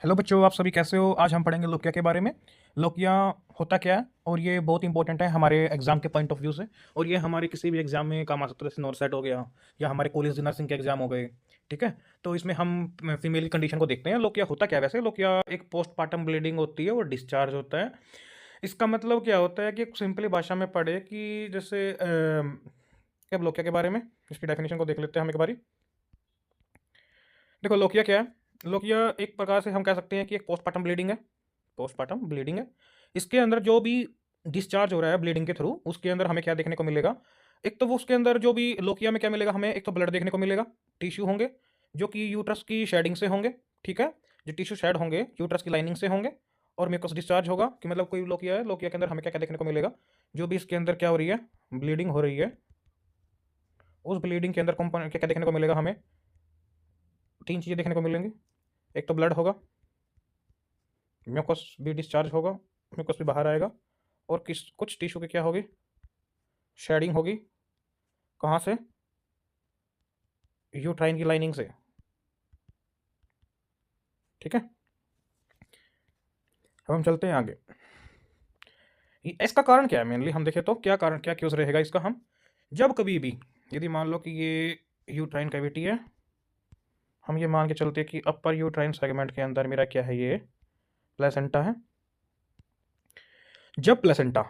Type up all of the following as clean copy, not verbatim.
Hello बच्चों, आप सभी कैसे हो। आज हम पढ़ेंगे लोकिया के बारे में। लोकिया होता क्या है और ये बहुत इंपॉर्टेंट है हमारे एग्जाम के पॉइंट ऑफ व्यू से। और ये हमारे किसी भी एग्जाम में काम आ सकता है, जैसे नॉर्सेट हो गया या हमारे कॉलेज नर्सिंग के एग्जाम हो गए। ठीक है, तो इसमें हम फीमेल कंडीशन को देखते हैं। लोकिया होता क्या है वैसे। लोकिया एक पोस्टमार्टम ब्लीडिंग होती है और डिस्चार्ज होता है। इसका मतलब क्या होता है कि सिंपली भाषा में पढ़े कि जैसे क्या लोकिया के बारे में, इसकी डेफिनेशन को देख लेते हैं हम एक बारी। देखो लोकिया क्या है। लोकिया एक प्रकार से हम कह सकते हैं कि एक पोस्टमार्टम ब्लीडिंग है। पोस्टमार्टम ब्लीडिंग है। इसके अंदर जो भी डिस्चार्ज हो रहा है ब्लीडिंग के थ्रू, उसके अंदर हमें क्या देखने को मिलेगा। एक तो वो उसके अंदर जो भी लोकिया में क्या मिलेगा हमें, एक तो ब्लड देखने को मिलेगा, टिश्यू होंगे जो कि यूट्रस की शेडिंग से होंगे। ठीक है, जो टिश्यू शेड होंगे यूट्रस की लाइनिंग से होंगे। और मेरे को डिस्चार्ज होगा कि मतलब कोई लोकिया है, लोकिया के अंदर हमें क्या क्या देखने को मिलेगा। जो भी इसके अंदर क्या हो रही है, ब्लीडिंग हो रही है, उस ब्लीडिंग के अंदर कंपोनेंट क्या क्या देखने को मिलेगा हमें। तीन चीज़ें देखने को मिलेंगी। एक तो ब्लड होगा, म्यूकस भी डिस्चार्ज होगा, म्यूकस भी बाहर आएगा। और किस कुछ टिश्यू की क्या होगी, शेडिंग होगी। कहाँ से, यूट्राइन की लाइनिंग से। ठीक है, अब हम चलते हैं आगे। इसका कारण क्या है, मेनली हम देखें तो क्या कारण, क्या क्यूज रहेगा इसका। हम जब कभी भी यदि मान लो कि ये यूट्राइन कैविटी है, हम ये मान के चलते हैं कि अपर यूट्राइन सेगमेंट के अंदर मेरा क्या है, ये प्लेसेंटा है। जब प्लेसेंटा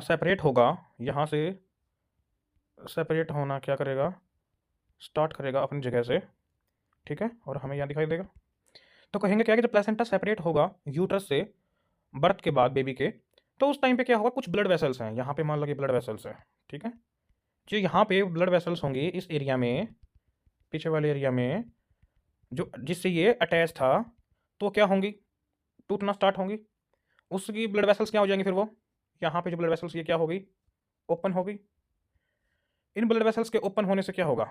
सेपरेट होगा, यहाँ से सेपरेट होना क्या करेगा, स्टार्ट करेगा अपनी जगह से। ठीक है, और हमें यहाँ दिखाई देगा। तो कहेंगे क्या कि जब प्लेसेंटा सेपरेट होगा यूट्रस से बर्थ के बाद बेबी के, तो उस टाइम पे क्या होगा, कुछ ब्लड वेसल्स हैं यहाँ पे, मान लो कि ब्लड वेसल्स है। ठीक है, जो यहाँ पे ब्लड वेसल्स होंगे इस एरिया में, पीछे वाले एरिया में, जो जिससे ये अटैच था, तो क्या होंगी, टूटना स्टार्ट होंगी। उसकी ब्लड वेसल्स क्या हो जाएंगी फिर वो, यहाँ पे जो ब्लड वेसल्स ये क्या होगी, ओपन होगी। इन ब्लड वेसल्स के ओपन होने से क्या होगा,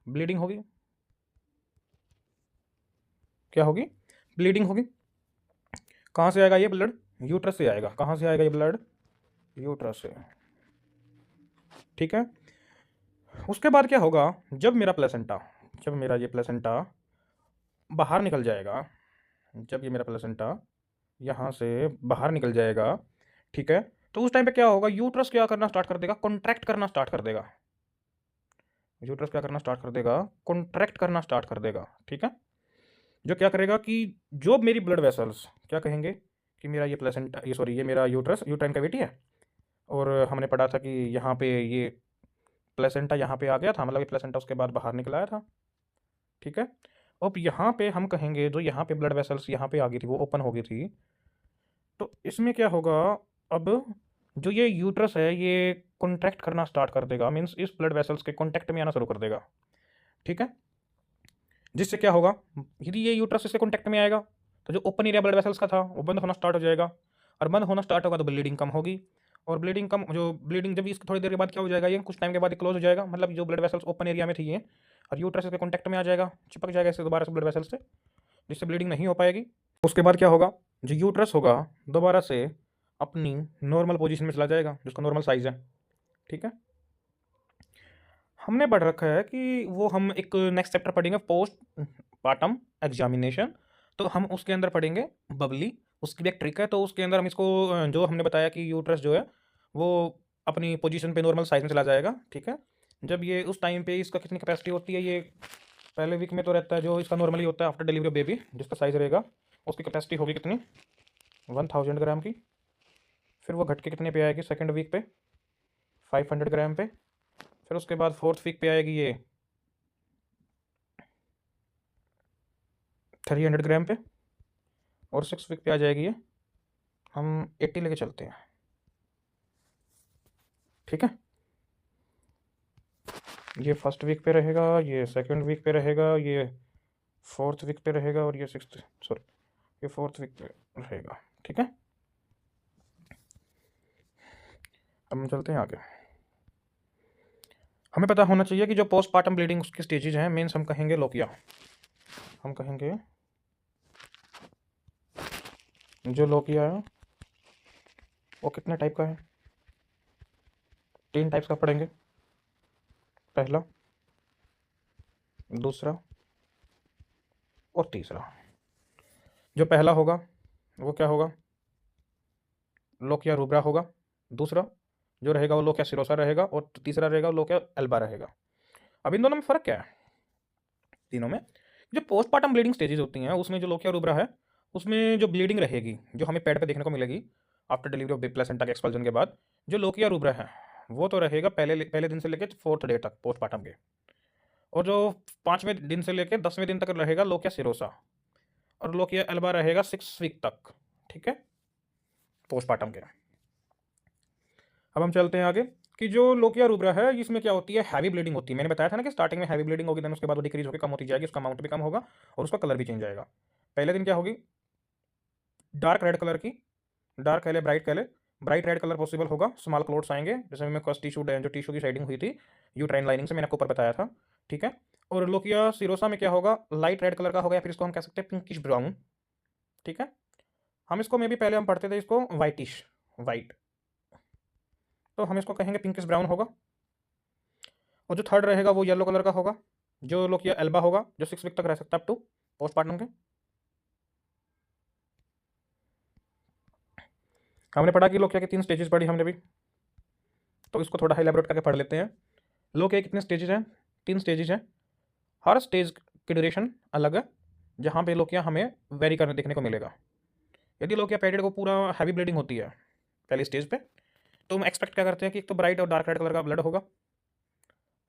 ब्लीडिंग होगी। क्या होगी, ब्लीडिंग होगी। कहाँ से आएगा ये ब्लड, यूट्रस से आएगा। कहाँ से आएगा ये ब्लड, यूट्रस से। ठीक है, उसके बाद क्या होगा, जब मेरा ये प्लेसेंटा बाहर निकल जाएगा, जब ये मेरा प्लेसेंटा यहाँ से बाहर निकल जाएगा, ठीक है, तो उस टाइम पे क्या होगा, यूट्रस क्या करना स्टार्ट कर देगा, कॉन्ट्रैक्ट करना स्टार्ट कर देगा। यूट्रस क्या करना स्टार्ट कर देगा, कॉन्ट्रैक्ट करना स्टार्ट कर देगा। ठीक है, जो क्या करेगा कि जो मेरी ब्लड वेसल्स क्या कहेंगे कि मेरा ये प्लेसेंटा, ये सॉरी, ये मेरा यूट्रस यूट्राइन कैविटी है। और हमने पढ़ा था कि यहाँ पे ये प्लेसेंटा यहाँ पे आ गया था, मतलब ये प्लेसेंटा उसके बाद बाहर निकल आया था। ठीक है, अब यहाँ पे हम कहेंगे जो यहाँ पे ब्लड वेसल्स यहाँ पे आ गई थी वो ओपन हो गई थी। तो इसमें क्या होगा, अब जो ये यूट्रस है ये कॉन्ट्रैक्ट करना स्टार्ट कर देगा, मीन्स इस ब्लड वेसल्स के कॉन्टैक्ट में आना शुरू कर देगा। ठीक है, जिससे क्या होगा, यदि ये यूट्रस इसके कॉन्टैक्ट में आएगा तो जो ओपन एरिया ब्लड वेसल्स का था वो बंद होना स्टार्ट हो जाएगा। और बंद होना स्टार्ट होगा तो ब्लीडिंग कम होगी। और ब्लीडिंग कम, जो ब्लीडिंग जब इसके थोड़ी देर के बाद क्या हो जाएगा, ये कुछ टाइम के बाद क्लोज हो जाएगा, मतलब जो ब्लड वेसल्स ओपन एरिया में थी ये, और यूट्रस के कॉन्टैक्ट में आ जाएगा, चिपक जाएगा इससे दोबारा से ब्लड वेसल्स से, जिससे ब्लीडिंग नहीं हो पाएगी। उसके बाद क्या होगा, जो यूट्रस होगा दोबारा से अपनी नॉर्मल पोजीशन में चला जाएगा, जिसका नॉर्मल साइज है। ठीक है, हमने पढ़ रखा है कि वो हम एक नेक्स्ट चैप्टर पढ़ेंगे पोस्ट पार्टम एग्जामिनेशन, तो हम उसके अंदर पढ़ेंगे बबली। उसकी भी एक ट्रिक है, तो उसके अंदर हम इसको जो हमने बताया कि यूट्रस जो है वो अपनी पोजीशन पे नॉर्मल साइज में चला जाएगा। ठीक है, जब ये उस टाइम पे इसका कितनी कैपेसिटी होती है, ये पहले वीक में तो रहता है जो इसका नॉर्मली होता है आफ्टर डिलीवरी ऑफ बेबी, जिसका साइज रहेगा उसकी कैपेसिटी होगी कितनी, 1000 ग्राम की। फिर वो घट के कितने पे आएगी सेकेंड वीक पे, 500 ग्राम पे। फिर उसके बाद फोर्थ वीक पे आएगी ये 300 ग्राम पे। और सिक्स वीक पे आ जाएगी ये, हम 80 लेके चलते हैं। ठीक है, ये फर्स्ट वीक पे रहेगा, ये सेकंड वीक पे रहेगा, ये फोर्थ वीक पे रहेगा, और ये सिक्स, सॉरी, ये फोर्थ वीक पे रहेगा। ठीक है, अब हम चलते हैं आगे। हमें पता होना चाहिए कि जो पोस्टमार्टम ब्लीडिंग उसकी स्टेजेज हैं, मीन्स हम कहेंगे लोकिया, हम कहेंगे जो लोकिया है वो कितने टाइप का है, तीन टाइप्स का पढ़ेंगे। पहला, दूसरा और तीसरा। जो पहला होगा वो क्या होगा, लोकिया रूब्रा होगा। दूसरा जो रहेगा वो लोकिया सिरोसा रहेगा, और तीसरा रहेगा वो लोकिया एल्बा रहेगा। अब इन दोनों में फ़र्क क्या है, तीनों में जो पोस्टमार्टम ब्लीडिंग स्टेजेस होती हैं उसमें जो लोकिया रूब्रा है उसमें जो ब्लीडिंग रहेगी जो हमें पेट पे देखने को मिलेगी after delivery of big placenta के एक्सपल्जन के बाद, जो लोकिया रूब्रा है वो तो रहेगा पहले पहले दिन से लेकर 4th डे तक पोस्टमार्टम के, और जो 5वें दिन से लेकर 10वें दिन तक रहेगा लोकिया सिरोसा, और लोकिया एल्बा रहेगा 6 वीक तक, ठीक है, पोस्टमार्टम के। अब हम चलते हैं आगे कि जो लोकिया रूब्रा है इसमें क्या होती है, हैवी ब्लीडिंग होती है। मैंने बताया था ना कि स्टार्टिंग में हैवी ब्लीडिंग होगी, देन उसके बाद वो डिक्रीज होकर कम होती जाएगी, उसका अमाउंट भी कम होगा और उसका कलर भी चेंज आएगा। पहले दिन क्या होगी, डार्क रेड कलर की, डार्क कह ले ब्राइट कह ले, ब्राइट रेड कलर पॉसिबल होगा, स्मॉल क्लोट्स आएंगे जैसे मैं कस टिश्यू जो टिश्यू की शेडिंग हुई थी यूट्राइन लाइनिंग से, मैंने आपको ऊपर बताया था, ठीक है। और लोकिया सिरोसा में क्या होगा, लाइट रेड कलर का होगा या फिर इसको हम कह सकते हैं पिंकिश ब्राउन, ठीक है। हम इसको मे भी पहले हम पढ़ते थे इसको वाइटिश, वाइट, तो हम इसको कहेंगे पिंकिश ब्राउन होगा। और जो थर्ड रहेगा वो येलो कलर का होगा, जो लोकिया एल्बा होगा जो 6 वीक तक रह सकता है अप टू पोस्टमार्टम के। हमने पढ़ा कि लोकिया के 3 स्टेजेस पढ़ी हमने भी, तो इसको थोड़ा हाईलाइट करके पढ़ लेते हैं। लोकिया के कितने स्टेजेस हैं, 3 स्टेजेस हैं, हर स्टेज की ड्यूरेशन अलग है, जहाँ पे लोकिया हमें वेरी करने देखने को मिलेगा। यदि लोकिया पेरियड को पूरा हैवी ब्लीडिंग होती है पहली स्टेज पे, तो हम एक्सपेक्ट क्या करते हैं कि एक तो ब्राइट और डार्क रेड कलर का ब्लड होगा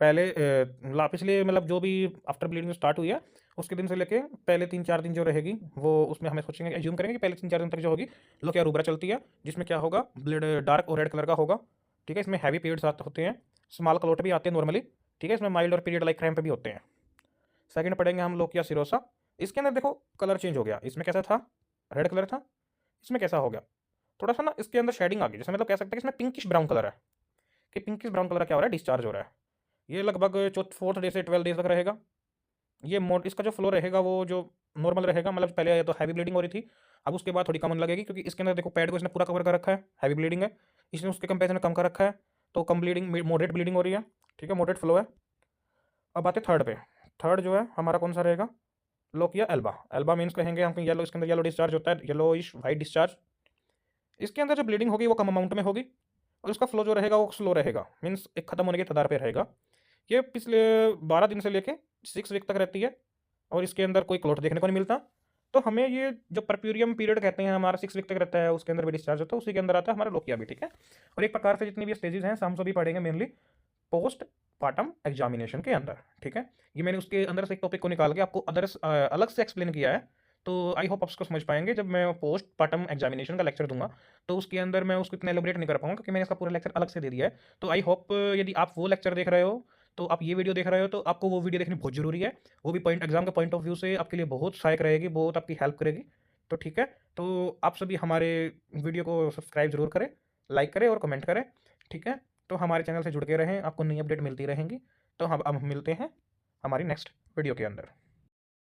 पहले पिछले मतलब जो भी आफ्टर ब्लीडिंग स्टार्ट हुई है उसके दिन से लेके पहले 3-4 दिन जो रहेगी वो उसमें हमें सोचेंगे एज्यूम करेंगे कि पहले 3-4 दिन तक जो होगी लोकिया रूब्रा चलती है, जिसमें क्या होगा ब्लड डार्क और रेड कलर का होगा, ठीक है। इसमें हैवी पीरियड्स होते हैं, स्मॉल क्लोट भी आते हैं नॉर्मली, ठीक है, इसमें माइल्ड और पीरियड लाइक क्रैम्प भी होते हैं। सेकंड पढ़ेंगे हम लोकिया सिरोसा, इसके अंदर देखो कलर चेंज हो गया, इसमें कैसा था रेड कलर था, इसमें कैसा हो गया थोड़ा सा ना इसके अंदर शेडिंग आ गई, जैसे मतलब कह सकते हैं कि इसमें पिंकिश ब्राउन कलर है, कि पिंकिश ब्राउन कलर क्या हो रहा है, डिस्चार्ज हो रहा है। ये लगभग 4th डे से 12 डे तक रहेगा। ये मोड इसका जो फ्लो रहेगा वो जो नॉर्मल रहेगा, मतलब पहले तो हैवी ब्लीडिंग हो रही थी, अब उसके बाद थोड़ी कम लगेगी क्योंकि इसके अंदर देखो पैड को इसने पूरा कवर कर रखा है, हैवी ब्लीडिंग है, इसने उसके कंपेरिजन में कम कर रखा है, तो कम ब्लीडिंग मॉडरेट ब्लीडिंग हो रही है, ठीक है, मॉडरेट फ्लो है। अब आते थर्ड पे, थर्ड जो है हमारा कौन सा रहेगा, लोकिया एल्बा, एल्बा मीन्स कहेंगे हम येलो, इसके अंदर येलो डिस्चार्ज होता है, येलोइश वाइट डिस्चार्ज। इसके अंदर जो ब्लीडिंग होगी वो कम अमाउंट में होगी और उसका फ्लो जो रहेगा वो स्लो रहेगा, मीन्स एक खत्म होने के कगार पे रहेगा। ये पिछले 12 दिन से लेके 6 वीक तक रहती है और इसके अंदर कोई क्लोट देखने को नहीं मिलता। तो हमें ये जो परप्यूरियम पीरियड कहते हैं हमारा 6 वीक तक रहता है, उसके अंदर भी डिस्चार्ज होता है, उसी के अंदर आता है हमारा लोकिया भी, ठीक है। और एक प्रकार से जितनी भी स्टेजेस हैं हम सभी पढ़ेंगे मेनली पोस्ट पार्टम एग्जामिनेशन के अंदर, ठीक है। ये मैंने उसके अंदर से एक टॉपिक को निकाल के आपको अदर्स अलग से एक्सप्लेन किया है, तो आई होप आप उसको समझ पाएंगे जब मैं पोस्ट पार्टम एग्जामिनेशन का लेक्चर दूंगा, तो उसके अंदर मैं उसको इतना एलोबरेट नहीं कर पाऊंगा क्योंकि मैंने इसका पूरा लेक्चर अलग से दे दिया है। तो आई होप यदि आप वो लेक्चर देख रहे हो, तो आप ये वीडियो देख रहे हो, तो आपको वो वीडियो देखनी बहुत जरूरी है, वो भी पॉइंट एग्जाम के पॉइंट ऑफ व्यू से आपके लिए बहुत सहायक रहेगी, बहुत आपकी हेल्प करेगी। तो ठीक है, तो आप सभी हमारे वीडियो को सब्सक्राइब जरूर करें, लाइक करें और कमेंट करें, ठीक है। तो हमारे चैनल से जुड़ के रहें, आपको नई अपडेट मिलती रहेंगी। तो हम अब मिलते हैं हमारी नेक्स्ट वीडियो के अंदर।